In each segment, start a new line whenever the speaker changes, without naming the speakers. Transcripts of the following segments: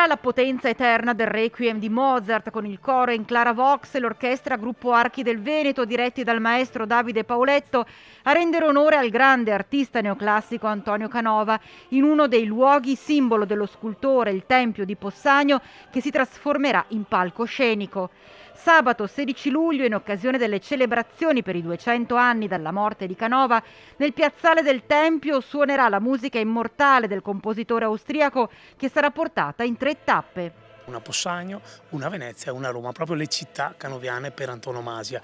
Suonerà la potenza eterna del Requiem di Mozart con il coro in Claravox e l'orchestra Gruppo Archi del Veneto diretti dal maestro Davide Pauletto a rendere onore al grande artista neoclassico Antonio Canova in uno dei luoghi simbolo dello scultore, il Tempio di Possagno, che si trasformerà in palcoscenico. Sabato 16 luglio, in occasione delle celebrazioni per i 200 anni dalla morte di Canova, nel piazzale del Tempio suonerà la musica immortale del compositore austriaco che sarà portata in 3 tappe.
Una Possagno, una Venezia e una Roma, proprio le città canoviane per antonomasia.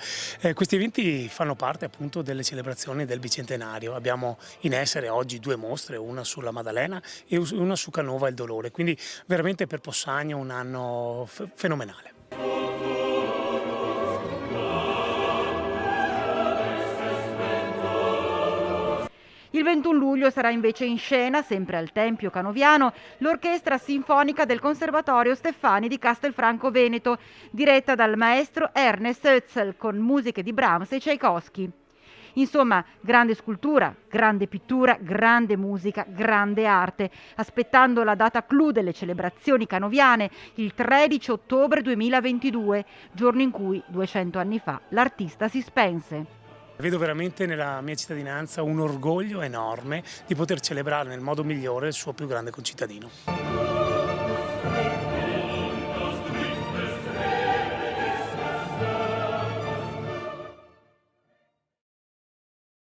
Questi eventi fanno parte appunto delle celebrazioni del bicentenario. Abbiamo in essere oggi 2 mostre, una sulla Maddalena e una su Canova e il Dolore, quindi veramente per Possagno un anno fenomenale.
Il 21 luglio sarà invece in scena, sempre al Tempio Canoviano, l'Orchestra Sinfonica del Conservatorio Steffani di Castelfranco Veneto, diretta dal maestro Ernest Oetzel con musiche di Brahms e Tchaikovsky. Insomma, grande scultura, grande pittura, grande musica, grande arte, aspettando la data clou delle celebrazioni canoviane, il 13 ottobre 2022, giorno in cui, 200 anni fa, l'artista si spense.
Vedo veramente nella mia cittadinanza un orgoglio enorme di poter celebrare nel modo migliore il suo più grande concittadino.